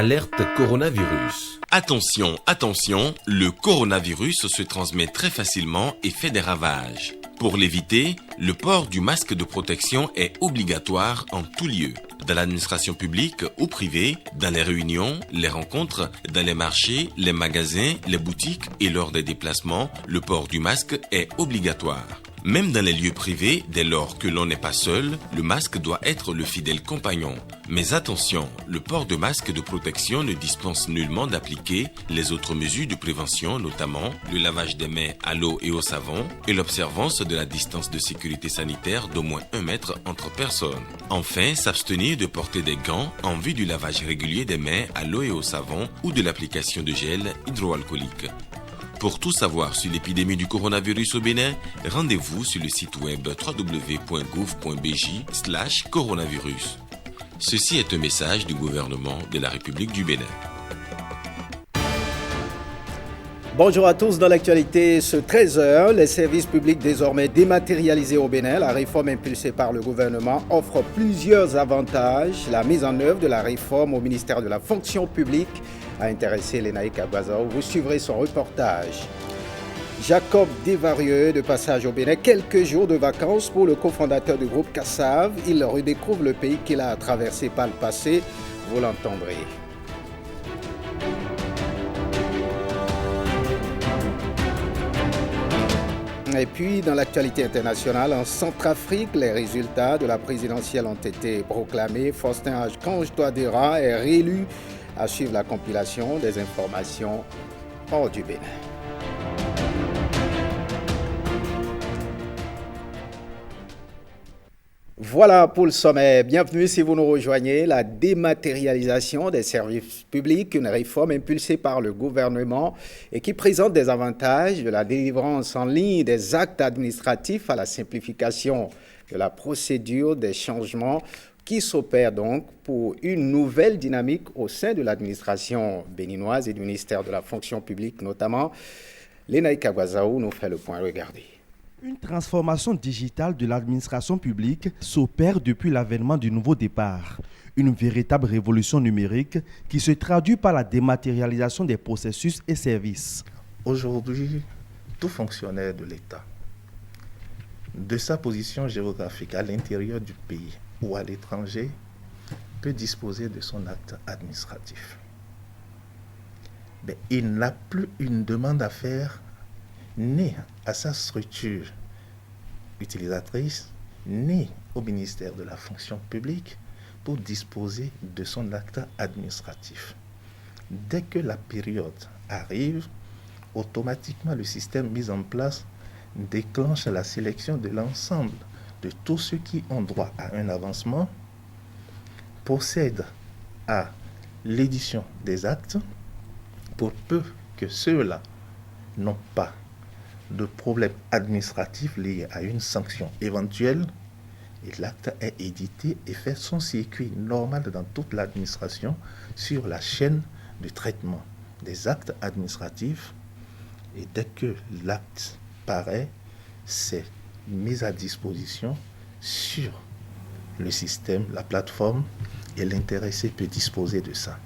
Alerte coronavirus. Attention, attention, le coronavirus se transmet très facilement et fait des ravages. Pour l'éviter, le port du masque de protection est obligatoire en tout lieu. Dans l'administration publique ou privée, dans les réunions, les rencontres, dans les marchés, les magasins, les boutiques et lors des déplacements, le port du masque est obligatoire. Même dans les lieux privés, dès lors que l'on n'est pas seul, le masque doit être le fidèle compagnon. Mais attention, le port de masque de protection ne dispense nullement d'appliquer les autres mesures de prévention, notamment le lavage des mains à l'eau et au savon et l'observance de la distance de sécurité sanitaire d'au moins 1 mètre entre personnes. Enfin, s'abstenir de porter des gants en vue du lavage régulier des mains à l'eau et au savon ou de l'application de gel hydroalcoolique. Pour tout savoir sur l'épidémie du coronavirus au Bénin, rendez-vous sur le site web www.gouv.bj/coronavirus. Ceci est un message du gouvernement de la République du Bénin. Bonjour à tous, dans l'actualité, ce 13h, les services publics désormais dématérialisés au Bénin, la réforme impulsée par le gouvernement offre plusieurs avantages. La mise en œuvre de la réforme au ministère de la fonction publique a intéressé Lénaïque Agbazao. Vous suivrez son reportage. Jacob Desvarieux, de passage au Bénin, quelques jours de vacances pour le cofondateur du groupe Kassav. Il redécouvre le pays qu'il a traversé par le passé. Vous l'entendrez. Et puis, dans l'actualité internationale, en Centrafrique, les résultats de la présidentielle ont été proclamés. Faustin Archange Touadéra est réélu à suivre la compilation des informations hors du Bénin. Voilà pour le sommet. Bienvenue si vous nous rejoignez. La dématérialisation des services publics, une réforme impulsée par le gouvernement et qui présente des avantages de la délivrance en ligne des actes administratifs à la simplification de la procédure des changements qui s'opère donc pour une nouvelle dynamique au sein de l'administration béninoise et du ministère de la fonction publique notamment. Lénaïque Agbazao nous fait le point. Regardez. Une transformation digitale de l'administration publique s'opère depuis l'avènement du nouveau départ. Une véritable révolution numérique qui se traduit par la dématérialisation des processus et services. Aujourd'hui, tout fonctionnaire de l'État, de sa position géographique à l'intérieur du pays ou à l'étranger, peut disposer de son acte administratif. Mais il n'a plus une demande à faire ni à sa structure utilisatrice, ni au ministère de la fonction publique pour disposer de son acte administratif. Dès que la période arrive, automatiquement le système mis en place déclenche la sélection de l'ensemble de tous ceux qui ont droit à un avancement, procède à l'édition des actes pour peu que ceux-là n'ont pas de problème administratif lié à une sanction éventuelle, et l'acte est édité et fait son circuit normal dans toute l'administration sur la chaîne de traitement des actes administratifs. Et dès que l'acte paraît, c'est mis à disposition sur le système, la plateforme, et l'intéressé peut disposer de ça.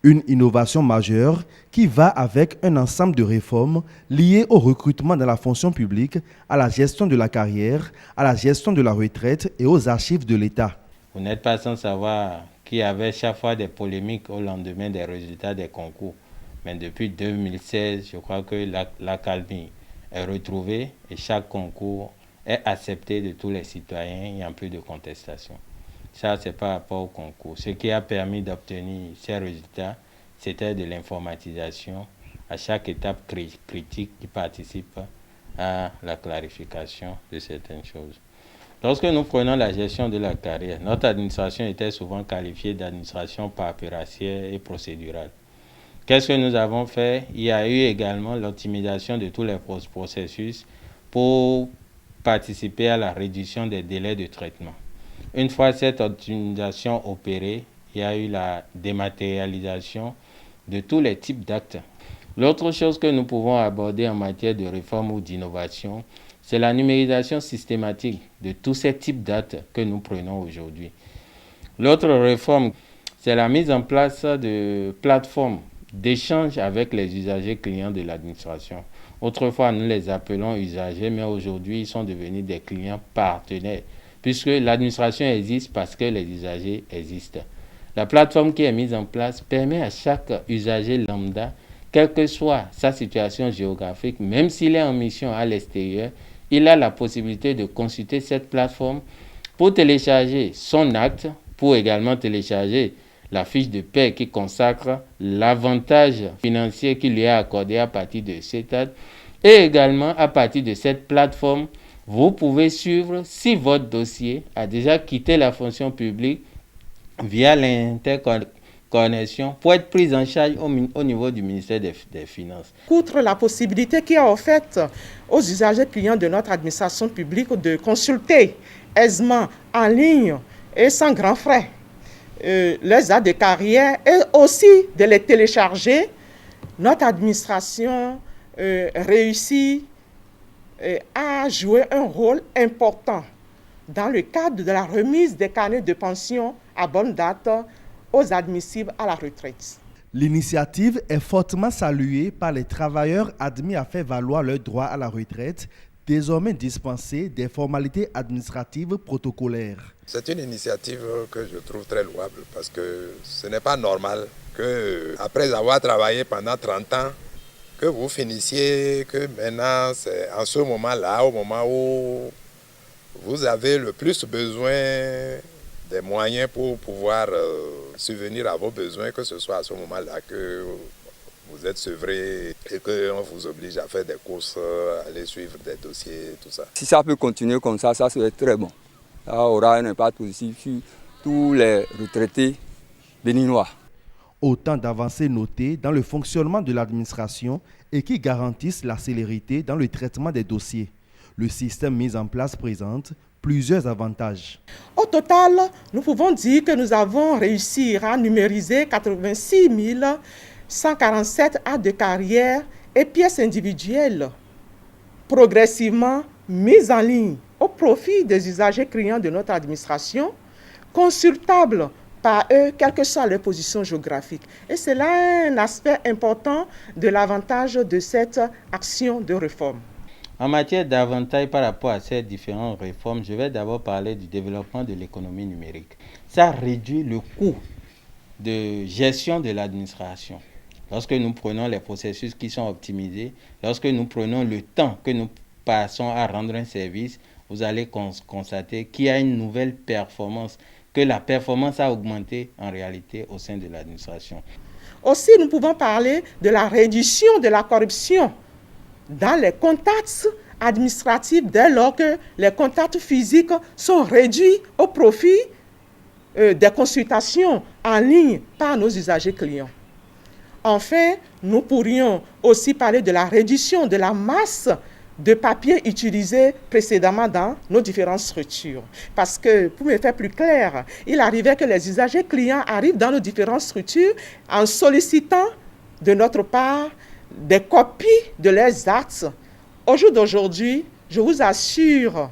Une innovation majeure qui va avec un ensemble de réformes liées au recrutement dans la fonction publique, à la gestion de la carrière, à la gestion de la retraite et aux archives de l'État. Vous n'êtes pas sans savoir qu'il y avait chaque fois des polémiques au lendemain des résultats des concours. Mais depuis 2016, je crois que l'accalmie est retrouvée et chaque concours est accepté de tous les citoyens, il n'y a plus de contestation. Ça, c'est par rapport au concours. Ce qui a permis d'obtenir ces résultats, c'était de l'informatisation à chaque étape critique qui participe à la clarification de certaines choses. Lorsque nous prenons la gestion de la carrière, notre administration était souvent qualifiée d'administration paperassière et procédurale. Qu'est-ce que nous avons fait? Il y a eu également l'optimisation de tous les processus pour participer à la réduction des délais de traitement. Une fois cette optimisation opérée, il y a eu la dématérialisation de tous les types d'actes. L'autre chose que nous pouvons aborder en matière de réforme ou d'innovation, c'est la numérisation systématique de tous ces types d'actes que nous prenons aujourd'hui. L'autre réforme, c'est la mise en place de plateformes d'échange avec les usagers clients de l'administration. Autrefois, nous les appelons usagers, mais aujourd'hui, ils sont devenus des clients partenaires, puisque l'administration existe parce que les usagers existent. La plateforme qui est mise en place permet à chaque usager lambda, quelle que soit sa situation géographique, même s'il est en mission à l'extérieur, il a la possibilité de consulter cette plateforme pour télécharger son acte, pour également télécharger la fiche de paie qui consacre l'avantage financier qui lui est accordé à partir de cet acte. Et également, à partir de cette plateforme, vous pouvez suivre si votre dossier a déjà quitté la fonction publique via l'interconnexion pour être pris en charge au niveau du ministère des Finances. Outre la possibilité qui est offerte aux usagers clients de notre administration publique de consulter aisément en ligne et sans grand frais les actes de carrière et aussi de les télécharger, notre administration réussit à jouer un rôle important dans le cadre de la remise des carnets de pension à bonne date aux admissibles à la retraite. L'initiative est fortement saluée par les travailleurs admis à faire valoir leur droit à la retraite, désormais dispensés des formalités administratives protocolaires. C'est une initiative que je trouve très louable parce que ce n'est pas normal que, après avoir travaillé pendant 30 ans, que vous finissiez, que maintenant, c'est en ce moment-là, au moment où vous avez le plus besoin des moyens pour pouvoir subvenir à vos besoins, que ce soit à ce moment-là que vous êtes sevré et qu'on vous oblige à faire des courses, aller suivre des dossiers, tout ça. Si ça peut continuer comme ça serait très bon. Ça aura un impact aussi sur tous les retraités béninois. Autant d'avancées notées dans le fonctionnement de l'administration et qui garantissent la célérité dans le traitement des dossiers. Le système mis en place présente plusieurs avantages. Au total, nous pouvons dire que nous avons réussi à numériser 86 147 actes de carrière et pièces individuelles, progressivement mises en ligne au profit des usagers clients de notre administration, consultables par eux, quelle que soit leur position géographique. Et c'est là un aspect important de l'avantage de cette action de réforme. En matière d'avantages par rapport à ces différentes réformes, je vais d'abord parler du développement de l'économie numérique. Ça réduit le coût de gestion de l'administration. Lorsque nous prenons les processus qui sont optimisés, lorsque nous prenons le temps que nous passons à rendre un service, vous allez constater qu'il y a une nouvelle performance, que la performance a augmenté en réalité au sein de l'administration. Aussi, nous pouvons parler de la réduction de la corruption dans les contacts administratifs dès lors que les contacts physiques sont réduits au profit des consultations en ligne par nos usagers clients. Enfin, nous pourrions aussi parler de la réduction de la masse de papier utilisé précédemment dans nos différentes structures. Parce que, pour me faire plus clair, il arrivait que les usagers clients arrivent dans nos différentes structures en sollicitant de notre part des copies de leurs actes. Au jour d'aujourd'hui, je vous assure,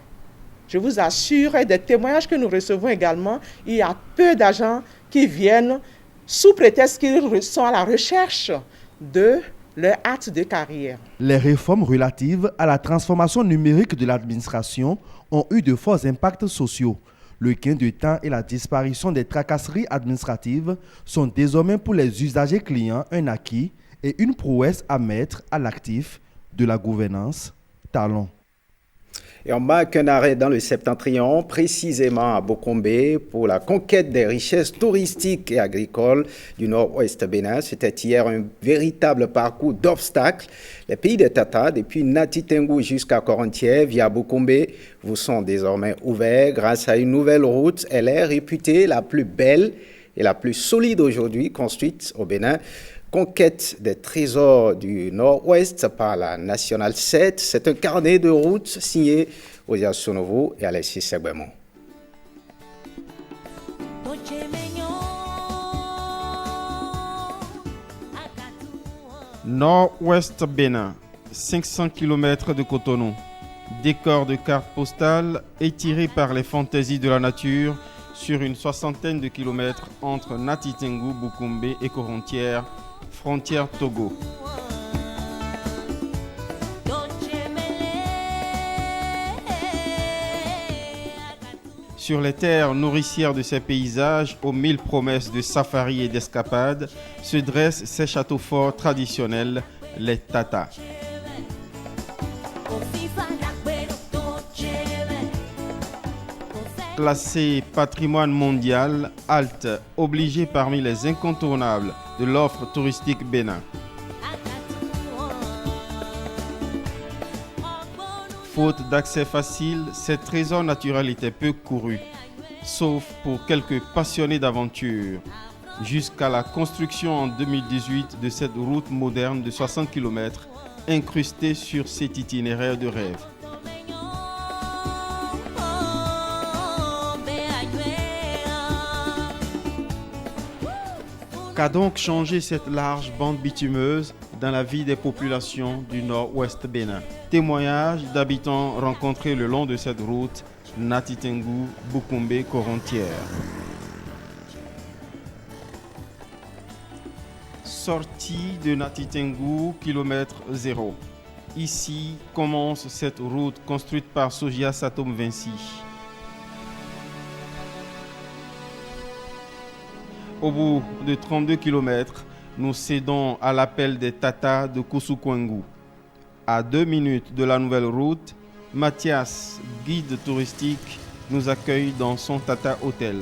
et des témoignages que nous recevons également, il y a peu d'agents qui viennent sous prétexte qu'ils sont à la recherche de leur acte de carrière. Les réformes relatives à la transformation numérique de l'administration ont eu de forts impacts sociaux. Le gain de temps et la disparition des tracasseries administratives sont désormais pour les usagers clients un acquis et une prouesse à mettre à l'actif de la gouvernance Talon. Et on marque un arrêt dans le septentrion, précisément à Bokombe, pour la conquête des richesses touristiques et agricoles du nord-ouest Bénin. C'était hier un véritable parcours d'obstacles. Les pays des Tata, depuis Nati Tengou jusqu'à Korontier, via Bokombe, vous sont désormais ouverts grâce à une nouvelle route. Elle est réputée la plus belle et la plus solide aujourd'hui construite au Bénin. Conquête des trésors du Nord-Ouest par la Nationale 7. C'est un carnet de route signé Osia Sonovo et Alexis Segbemon. Nord-Ouest Bénin, 500 km de Cotonou. Décor de cartes postales étiré par les fantaisies de la nature sur une soixantaine de kilomètres entre Natitengu, Bukumbe et Korontière, frontière Togo. Sur les terres nourricières de ces paysages, aux mille promesses de safari et d'escapades, se dressent ces châteaux forts traditionnels, les Tata. Classé patrimoine mondial, halte obligée parmi les incontournables de l'offre touristique Bénin. Faute d'accès facile, ces trésors naturels étaient peu courus, sauf pour quelques passionnés d'aventure, jusqu'à la construction en 2018 de cette route moderne de 60 km incrustée sur cet itinéraire de rêve. Qu'a donc changé cette large bande bitumeuse dans la vie des populations du nord-ouest Bénin? Témoignages d'habitants rencontrés le long de cette route Natitengu, Bukumbe, Korontière. Sortie de Natitengu, kilomètre 0. Ici commence cette route construite par Sogia Satom Vinci. Au bout de 32 km, nous cédons à l'appel des Tata de Koussoukwengu. À 2 minutes de la nouvelle route, Mathias, guide touristique, nous accueille dans son Tata Hôtel.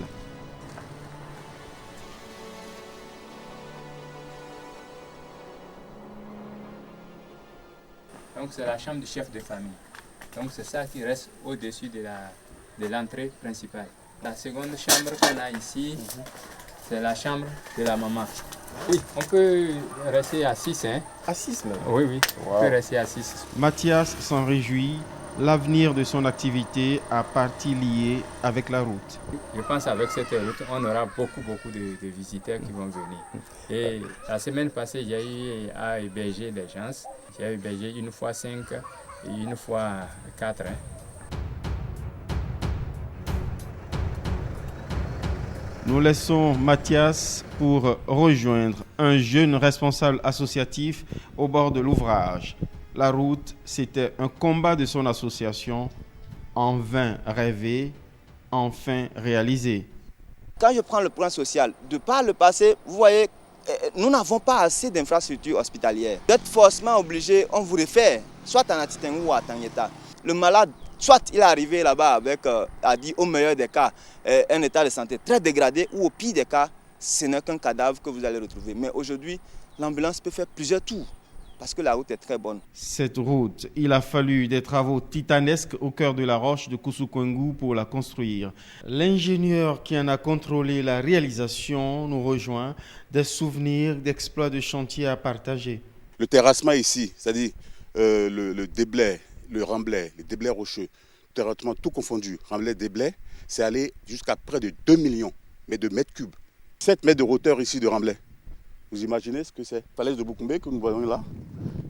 Donc c'est la chambre du chef de famille. Donc c'est ça qui reste au-dessus de l'entrée principale. La seconde chambre qu'on a ici, c'est la chambre de la maman. Oui, on peut rester à 6. Hein? À 6 même? Oui, oui, on peut rester à 6. Mathias s'en réjouit. L'avenir de son activité a partie liée avec la route. Je pense qu'avec cette route, on aura beaucoup de visiteurs qui vont venir. Et la semaine passée, j'ai eu à héberger des gens. J'ai hébergé une fois 5 et une fois 4. Nous laissons Mathias pour rejoindre un jeune responsable associatif au bord de l'ouvrage. La route, c'était un combat de son association, en vain rêvé, enfin réalisé. Quand je prends le plan social, de par le passé, vous voyez, nous n'avons pas assez d'infrastructures hospitalières. Vous êtes forcément obligé, on vous réfère, soit à Natitengu ou à Tangeta. Le malade, soit il est arrivé là-bas avec, au meilleur des cas, un état de santé très dégradé, ou au pire des cas, ce n'est qu'un cadavre que vous allez retrouver. Mais aujourd'hui, l'ambulance peut faire plusieurs tours, parce que la route est très bonne. Cette route, il a fallu des travaux titanesques au cœur de la roche de Koussoukwengu pour la construire. L'ingénieur qui en a contrôlé la réalisation nous rejoint, des souvenirs d'exploits de chantier à partager. Le terrassement ici, c'est-à-dire le déblai, le remblai, le déblai rocheux, terrassement tout confondu, remblai, déblai, c'est allé jusqu'à près de 2 millions de mètres cubes. 7 mètres de hauteur ici de remblai. Vous imaginez ce que c'est? Falaise de Bukumbe que nous voyons là.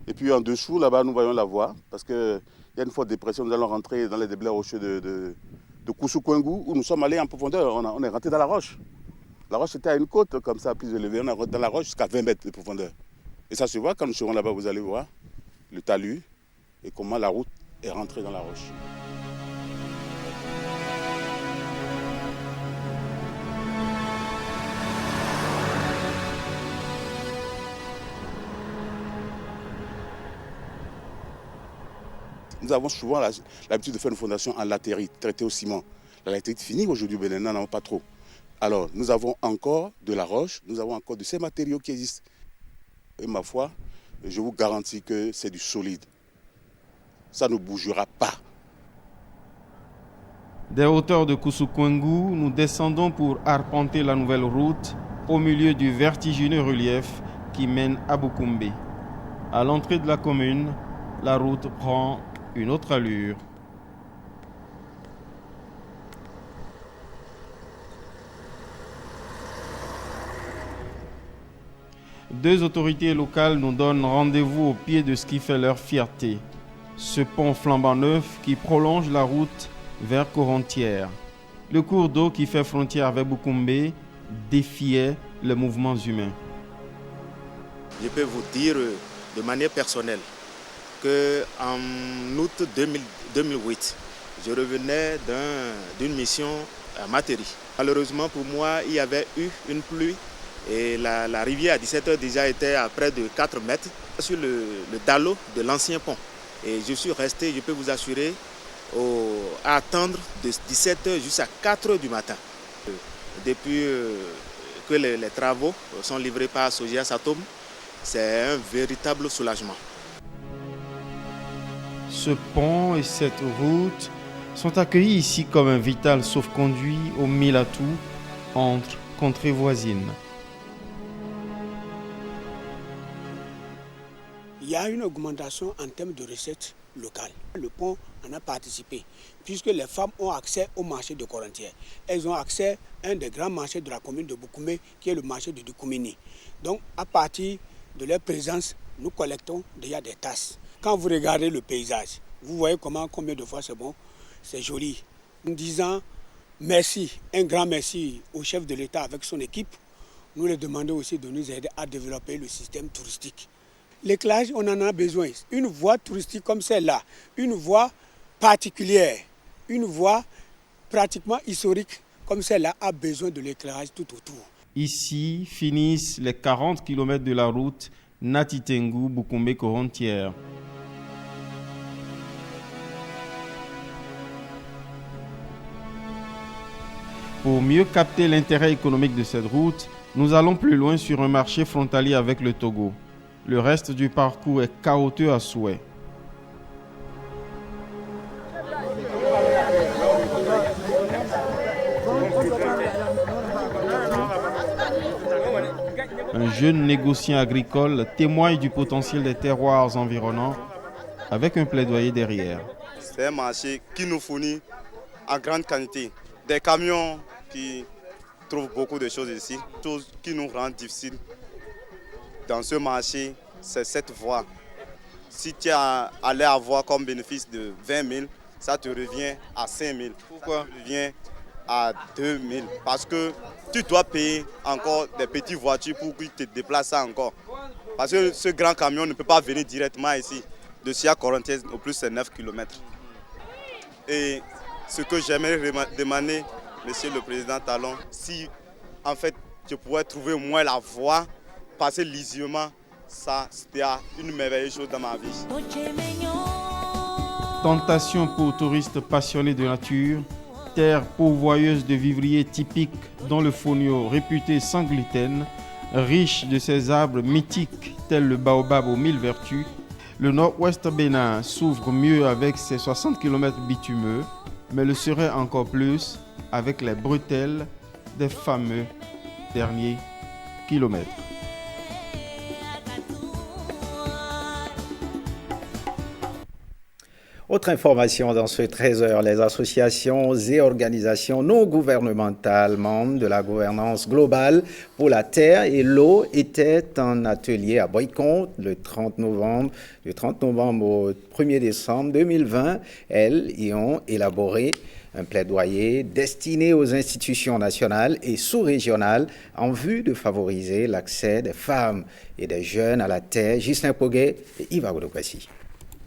Et puis en dessous, là-bas, nous voyons la voie. Parce qu'il y a une forte dépression, nous allons rentrer dans les déblais rocheux de Koussoukwengu, où nous sommes allés en profondeur. On est rentré dans la roche. La roche était à une côte comme ça, plus élevée. On est rentré dans la roche jusqu'à 20 mètres de profondeur. Et ça se voit quand nous serons là-bas, vous allez voir le talus et comment la route est rentrée dans la roche. Nous avons souvent l'habitude de faire une fondation en latérite, traitée au ciment. La latérite finie aujourd'hui, mais nous n'en avons pas trop. Alors, nous avons encore de la roche, nous avons encore de ces matériaux qui existent. Et ma foi, je vous garantis que c'est du solide. Ça ne bougera pas. Des hauteurs de Koussoukwengu, nous descendons pour arpenter la nouvelle route au milieu du vertigineux relief qui mène à Bukumbe. À l'entrée de la commune, la route prend une autre allure. Deux autorités locales nous donnent rendez-vous au pied de ce qui fait leur fierté. Ce pont flambant neuf qui prolonge la route vers Korontière. Le cours d'eau qui fait frontière avec Boukoumbe défiait les mouvements humains. Je peux vous dire de manière personnelle qu'en août 2008, je revenais d'une mission à Materi. Malheureusement pour moi, il y avait eu une pluie et la rivière à 17h déjà était à près de 4 mètres sur le dallo de l'ancien pont. Et je suis resté, je peux vous assurer, à attendre de 17h jusqu'à 4h du matin. Depuis que les travaux sont livrés par Sogea Satom, c'est un véritable soulagement. Ce pont et cette route sont accueillis ici comme un vital sauf-conduit au Milatou entre contrées voisines. Il y a une augmentation en termes de recettes locales. Le pont en a participé, puisque les femmes ont accès au marché de Corintière. Elles ont accès à un des grands marchés de la commune de Boukoumé, qui est le marché de Dukoumini. Donc, à partir de leur présence, nous collectons déjà des tasses. Quand vous regardez le paysage, vous voyez combien de fois c'est bon, c'est joli. En disant merci, un grand merci au chef de l'État avec son équipe, nous lui demandons aussi de nous aider à développer le système touristique. L'éclairage, on en a besoin. Une voie touristique comme celle-là, une voie particulière, une voie pratiquement historique comme celle-là a besoin de l'éclairage tout autour. Ici finissent les 40 km de la route Natitengu-Boukoumbe-Corontière. Pour mieux capter l'intérêt économique de cette route, nous allons plus loin sur un marché frontalier avec le Togo. Le reste du parcours est chaotique à souhait. Un jeune négociant agricole témoigne du potentiel des terroirs environnants avec un plaidoyer derrière. C'est un marché qui nous fournit en grande quantité des camions qui trouvent beaucoup de choses ici, choses qui nous rendent difficiles. Dans ce marché, c'est cette voie. Si tu allais avoir comme bénéfice de 20 000, ça te revient à 5 000. Pourquoi? Ça te revient à 2 000. Parce que tu dois payer encore des petites voitures pour qu'ils te déplacent encore. Parce que ce grand camion ne peut pas venir directement ici. De Sia Corintière, au plus c'est 9 km. Et ce que j'aimerais demander, Monsieur le Président Talon, si en fait je pourrais trouver au moins la voie, passer lisiblement, ça c'était une merveilleuse chose dans ma vie. Tentation pour touristes passionnés de nature, terre pourvoyeuse de vivriers typiques dont le fonio réputé sans gluten, riche de ces arbres mythiques tels le baobab aux 1000 vertus, le nord-ouest Bénin s'ouvre mieux avec ses 60 km bitumeux, mais le serait encore plus avec les bretelles des fameux derniers kilomètres. Autre information dans ce 13h, les associations et organisations non gouvernementales membres de la gouvernance globale pour la terre et l'eau étaient en atelier à Boycon le 30 novembre au 1er décembre 2020. Elles y ont élaboré un plaidoyer destiné aux institutions nationales et sous-régionales en vue de favoriser l'accès des femmes et des jeunes à la terre. Ghislain Poguet et Yves Agodokwasi.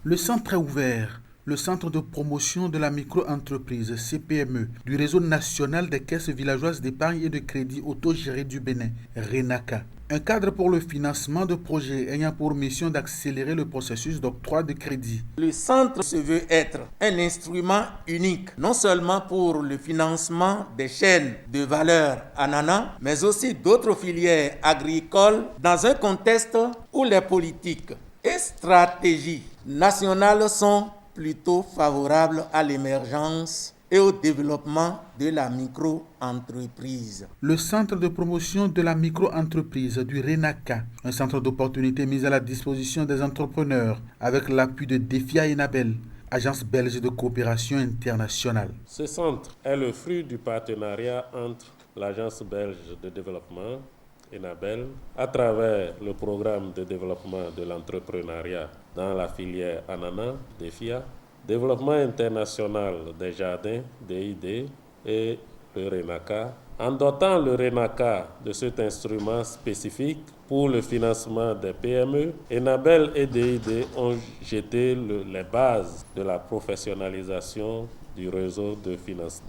Le centre est ouvert. Le Centre de promotion de la micro-entreprise, CPME, du réseau national des caisses villageoises d'épargne et de crédit autogéré du Bénin, RENACA. Un cadre pour le financement de projets ayant pour mission d'accélérer le processus d'octroi de crédit. Le centre se veut être un instrument unique, non seulement pour le financement des chaînes de valeur ananas, mais aussi d'autres filières agricoles dans un contexte où les politiques et stratégies nationales sont plutôt favorable à l'émergence et au développement de la micro-entreprise. Le centre de promotion de la micro-entreprise du RENACA, un centre d'opportunités mis à la disposition des entrepreneurs avec l'appui de Defia Enabel, agence belge de coopération internationale. Ce centre est le fruit du partenariat entre l'agence belge de développement Enabel, à travers le programme de développement de l'entrepreneuriat dans la filière ananas, DEFIA, développement international des jardins, DID, et le RENACA. En dotant le RENACA de cet instrument spécifique pour le financement des PME, Enabel et DID ont jeté les bases de la professionnalisation du réseau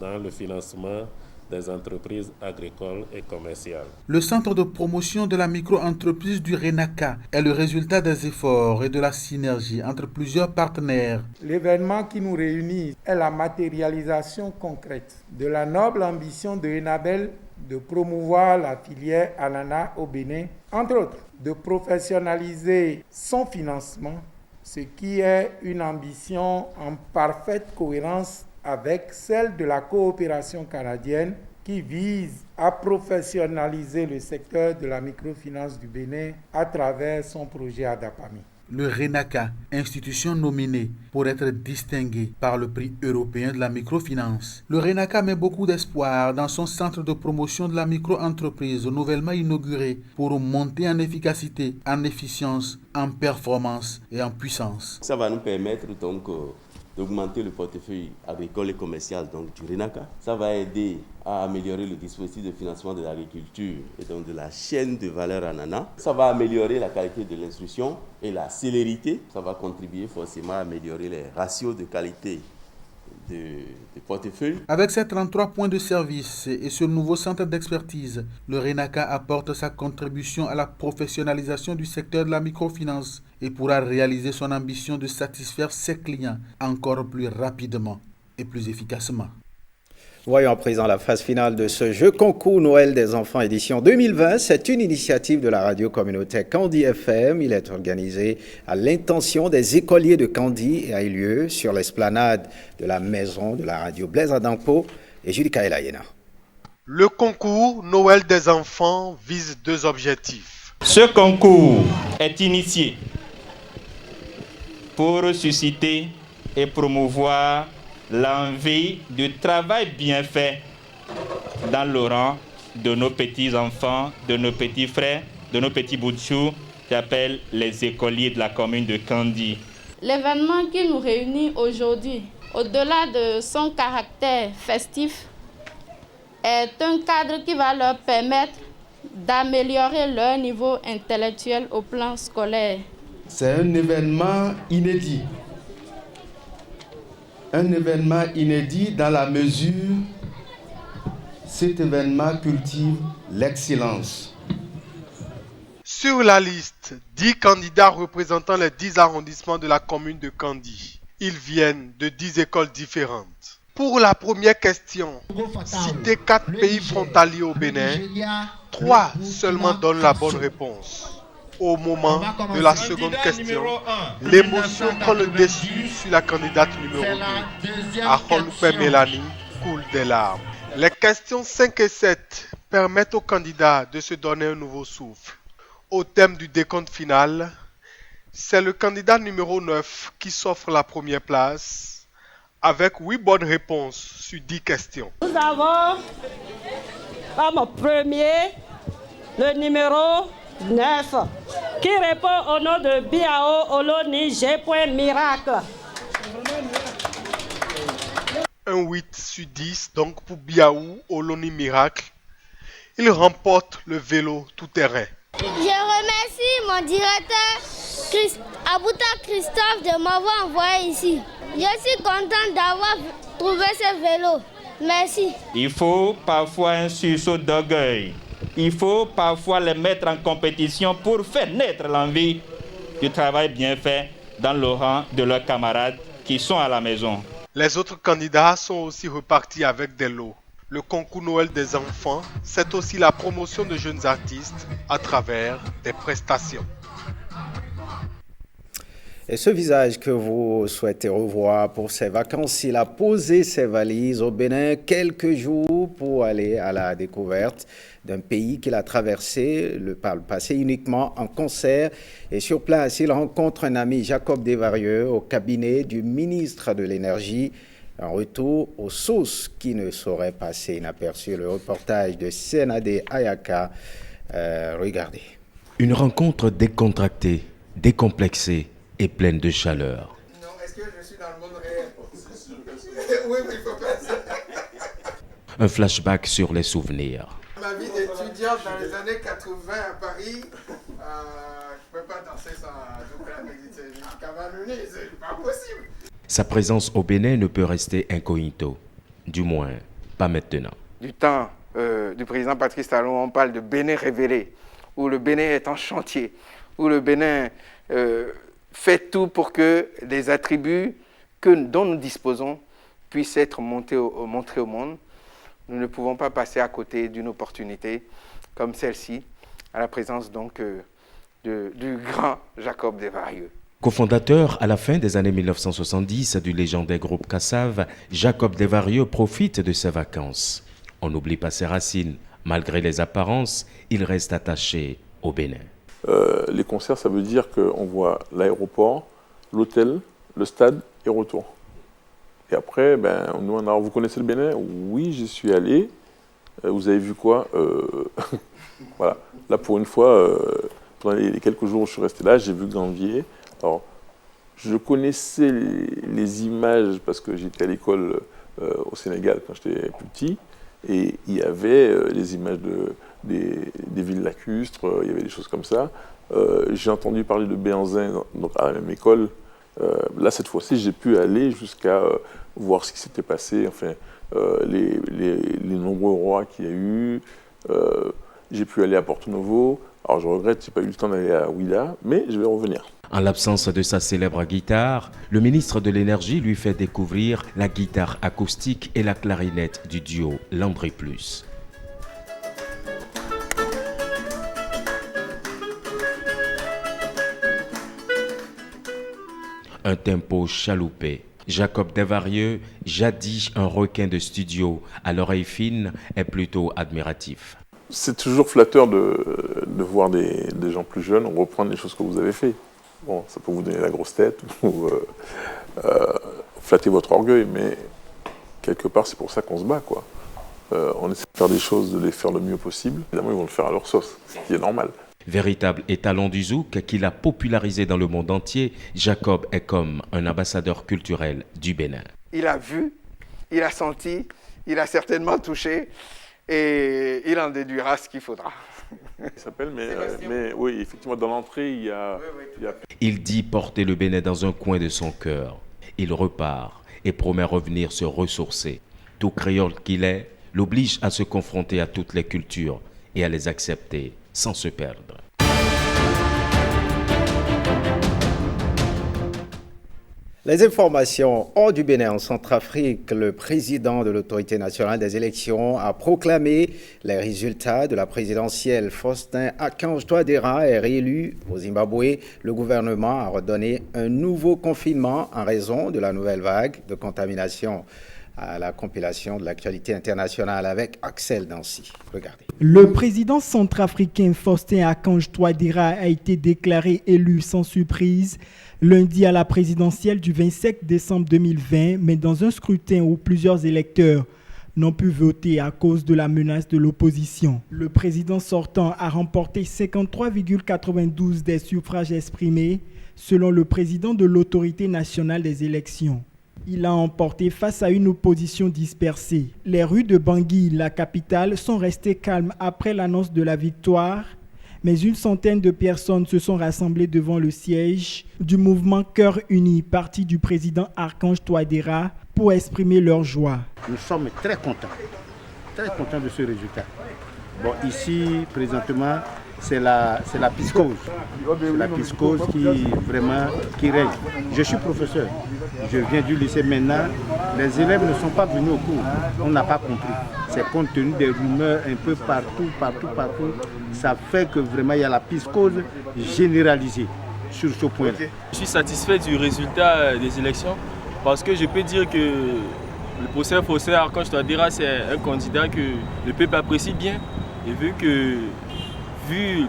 dans le financement des entreprises agricoles et commerciales. Le centre de promotion de la micro-entreprise du RENACA est le résultat des efforts et de la synergie entre plusieurs partenaires. L'événement qui nous réunit est la matérialisation concrète de la noble ambition de Enabel de promouvoir la filière ananas au Bénin, entre autres, de professionnaliser son financement, ce qui est une ambition en parfaite cohérence avec celle de la coopération canadienne qui vise à professionnaliser le secteur de la microfinance du Bénin à travers son projet ADAPAMI. Le RENACA, institution nominée pour être distinguée par le prix européen de la microfinance. Le RENACA met beaucoup d'espoir dans son centre de promotion de la micro-entreprise nouvellement inauguré pour monter en efficacité, en efficience, en performance et en puissance. Ça va nous permettre donc d'augmenter le portefeuille agricole et commercial donc, du RENACA. Ça va aider à améliorer le dispositif de financement de l'agriculture et donc de la chaîne de valeur ananas. Ça va améliorer la qualité de l'instruction et la célérité. Ça va contribuer forcément à améliorer les ratios de qualité de portefeuille. Avec ses 33 points de service et ce nouveau centre d'expertise, le RENACA apporte sa contribution à la professionnalisation du secteur de la microfinance et pourra réaliser son ambition de satisfaire ses clients encore plus rapidement et plus efficacement. Voyons à présent la phase finale de ce jeu concours Noël des enfants édition 2020. C'est une initiative de la radio communautaire Kandy FM. Il est organisé à l'intention des écoliers de Kandy et a eu lieu sur l'esplanade de la maison de la radio Blaise Adampo et Julie Kaelayena. Le concours Noël des enfants vise deux objectifs. Ce concours est initié pour susciter et promouvoir l'envie du travail bien fait dans le rang de nos petits-enfants, de nos petits frères, de nos petits bouts de chou, j'appelle les écoliers de la commune de Kandy. L'événement qui nous réunit aujourd'hui, au-delà de son caractère festif, est un cadre qui va leur permettre d'améliorer leur niveau intellectuel au plan scolaire. C'est un événement inédit. Un événement inédit dans la mesure où cet événement cultive l'excellence. Sur la liste, 10 candidats représentant les 10 arrondissements de la commune de Kandy. Ils viennent de 10 écoles différentes. Pour la première question, citez 4 pays frontaliers au Bénin. 3 seulement donnent la bonne réponse. Au moment de la seconde question, l'émotion prend le dessus sur la candidate numéro 2. Akholoupé Mélanie coule des larmes. Les questions 5 et 7 permettent aux candidats de se donner un nouveau souffle. Au thème du décompte final, c'est le candidat numéro 9 qui s'offre la première place avec 8 bonnes réponses sur 10 questions. Nous avons comme premier le numéro 9 qui répond au nom de Biao Oloni G. Miracle. Un 8 sur 10 donc pour Biaou Oloni Miracle. Il remporte le vélo tout-terrain. Je remercie mon directeur Abouta Christophe de m'avoir envoyé ici. Je suis content d'avoir trouvé ce vélo. Merci. Il faut parfois un sursaut d'orgueil. Il faut parfois les mettre en compétition pour faire naître l'envie du travail bien fait dans le rang de leurs camarades qui sont à la maison. Les autres candidats sont aussi repartis avec des lots. Le concours Noël des enfants, c'est aussi la promotion de jeunes artistes à travers des prestations. Et ce visage que vous souhaitez revoir pour ces vacances, il a posé ses valises au Bénin quelques jours pour aller à la découverte d'un pays qu'il a traversé par le passé uniquement en concert. Et sur place, il rencontre un ami, Jacob Desvarieux, au cabinet du ministre de l'Énergie. Un retour aux sources qui ne saurait passer inaperçu. Le reportage de Senade Ayaka. Regardez. Une rencontre décontractée, décomplexée et pleine de chaleur. Non, est-ce que je suis dans le monde réel? Oui, il faut faire ça. Un flashback sur les souvenirs. Ma vie d'étudiant dans les années 80 à Paris, je ne peux pas danser sans Camerounais, c'est pas possible. Sa présence au Bénin ne peut rester incognito, du moins pas maintenant. Du temps du président Patrice Talon, on parle de Bénin révélé, où le Bénin est en chantier, où le Bénin fait tout pour que les attributs dont nous disposons puissent être montrés au monde. Nous ne pouvons pas passer à côté d'une opportunité comme celle-ci, à la présence donc du grand Jacob Desvarieux. Cofondateur à la fin des années 1970 du légendaire groupe Kassav, Jacob Desvarieux profite de ses vacances. On n'oublie pas ses racines. Malgré les apparences, il reste attaché au Bénin. Les concerts, ça veut dire qu'on voit l'aéroport, l'hôtel, le stade et retour. Et après, on nous demande, alors vous connaissez le Bénin? Oui, j'y suis allé. Vous avez vu quoi? Voilà. Là, pour une fois, pendant les quelques jours où je suis resté là, j'ai vu Gambier. Alors, je connaissais les images parce que j'étais à l'école au Sénégal quand j'étais plus petit. Et il y avait les images des villes lacustres, il y avait des choses comme ça. J'ai entendu parler de Béhanzin donc à la même école. Là, cette fois-ci, j'ai pu aller jusqu'à voir ce qui s'était passé, enfin, les nombreux rois qu'il y a eu. J'ai pu aller à Porto Novo. Alors, je regrette, je n'ai pas eu le temps d'aller à Ouida, mais je vais revenir. En l'absence de sa célèbre guitare, le ministre de l'Énergie lui fait découvrir la guitare acoustique et la clarinette du duo Landry Plus. Un tempo chaloupé. Jacob Desvarieux, jadis un requin de studio, à l'oreille fine, est plutôt admiratif. C'est toujours flatteur de voir des gens plus jeunes reprendre les choses que vous avez fait. Bon, ça peut vous donner la grosse tête ou flatter votre orgueil, mais quelque part, c'est pour ça qu'on se bat, quoi. On essaie de faire des choses, de les faire le mieux possible. Évidemment, ils vont le faire à leur sauce, ce qui est normal. Véritable étalon du zouk qu'il a popularisé dans le monde entier, Jacob est comme un ambassadeur culturel du Bénin. Il a vu, il a senti, il a certainement touché et il en déduira ce qu'il faudra. Il s'appelle, mais oui, effectivement, dans l'entrée, il y a... Il dit porter le Bénin dans un coin de son cœur. Il repart et promet revenir se ressourcer. Tout créole qu'il est, l'oblige à se confronter à toutes les cultures et à les accepter sans se perdre. Les informations hors du Bénin en Centrafrique, le président de l'Autorité nationale des élections a proclamé les résultats de la présidentielle. Faustin Archange Touadéra est réélu au Zimbabwe. Le gouvernement a redonné un nouveau confinement en raison de la nouvelle vague de contamination. À la compilation de l'actualité internationale avec Axel Dancy. Regardez. Le président centrafricain Faustin Archange Touadéra a été déclaré élu sans surprise lundi à la présidentielle du 27 décembre 2020, mais dans un scrutin où plusieurs électeurs n'ont pu voter à cause de la menace de l'opposition. Le président sortant a remporté 53,92% des suffrages exprimés, selon le président de l'Autorité nationale des élections. Il a emporté face à une opposition dispersée. Les rues de Bangui, la capitale, sont restées calmes après l'annonce de la victoire, mais une centaine de personnes se sont rassemblées devant le siège du mouvement Cœur Uni, parti du président Archange Touadéra, pour exprimer leur joie. Nous sommes très contents de ce résultat. Bon, ici, présentement, c'est la piscose. C'est la piscose qui règne. Je suis professeur. Je viens du lycée maintenant. Les élèves ne sont pas venus au cours. On n'a pas compris. C'est compte tenu des rumeurs un peu partout. Ça fait que vraiment il y a la piscose généralisée sur ce point. Je suis satisfait du résultat des élections parce que je peux dire que le professeur Faustin Archange Touadéra, c'est un candidat que le peuple apprécie bien. Et vu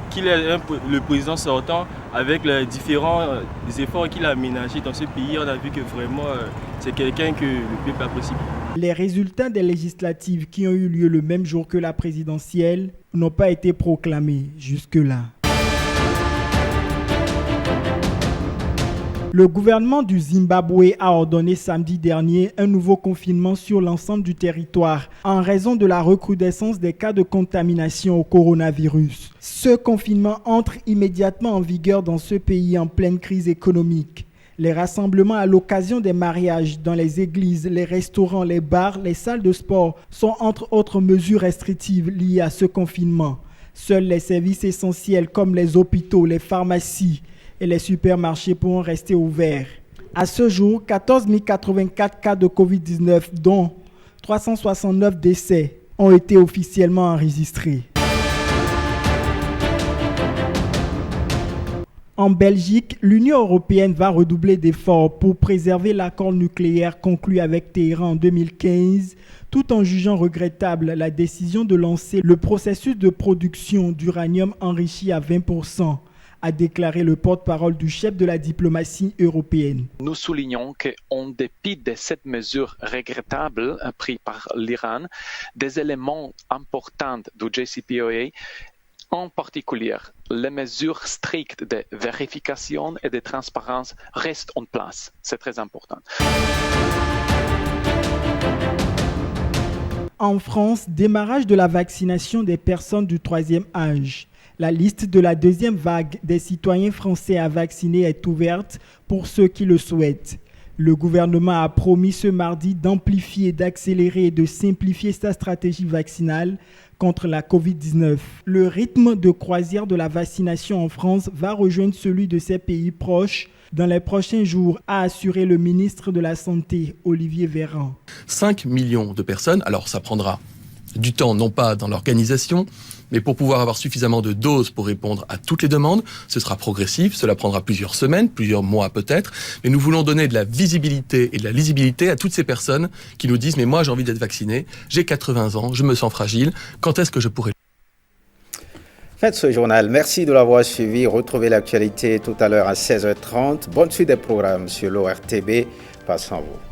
qu'il est le président sortant, avec les différents efforts qu'il a aménagés dans ce pays, on a vu que vraiment c'est quelqu'un que le peuple apprécie. Les résultats des législatives qui ont eu lieu le même jour que la présidentielle n'ont pas été proclamés jusque-là. Le gouvernement du Zimbabwe a ordonné samedi dernier un nouveau confinement sur l'ensemble du territoire en raison de la recrudescence des cas de contamination au coronavirus. Ce confinement entre immédiatement en vigueur dans ce pays en pleine crise économique. Les rassemblements à l'occasion des mariages dans les églises, les restaurants, les bars, les salles de sport sont entre autres mesures restrictives liées à ce confinement. Seuls les services essentiels comme les hôpitaux, les pharmacies et les supermarchés pourront rester ouverts. À ce jour, 14 084 cas de Covid-19, dont 369 décès, ont été officiellement enregistrés. En Belgique, l'Union européenne va redoubler d'efforts pour préserver l'accord nucléaire conclu avec Téhéran en 2015, tout en jugeant regrettable la décision de lancer le processus de production d'uranium enrichi à 20%. A déclaré le porte-parole du chef de la diplomatie européenne. Nous soulignons qu'en dépit de cette mesure regrettable prise par l'Iran, des éléments importants du JCPOA, en particulier les mesures strictes de vérification et de transparence, restent en place. C'est très important. En France, démarrage de la vaccination des personnes du 3e âge. La liste de la deuxième vague des citoyens français à vacciner est ouverte pour ceux qui le souhaitent. Le gouvernement a promis ce mardi d'amplifier, d'accélérer et de simplifier sa stratégie vaccinale contre la Covid-19. Le rythme de croisière de la vaccination en France va rejoindre celui de ses pays proches dans les prochains jours, a assuré le ministre de la Santé, Olivier Véran. 5 millions de personnes, alors ça prendra du temps, non pas dans l'organisation, mais pour pouvoir avoir suffisamment de doses pour répondre à toutes les demandes. Ce sera progressif, cela prendra plusieurs semaines, plusieurs mois peut-être, mais nous voulons donner de la visibilité et de la lisibilité à toutes ces personnes qui nous disent « mais moi j'ai envie d'être vacciné, j'ai 80 ans, je me sens fragile, quand est-ce que je pourrai ?» Faites ce journal. Merci de l'avoir suivi. Retrouvez l'actualité tout à l'heure à 16h30. Bonne suite des programmes sur l'ORTB. Passez en vous.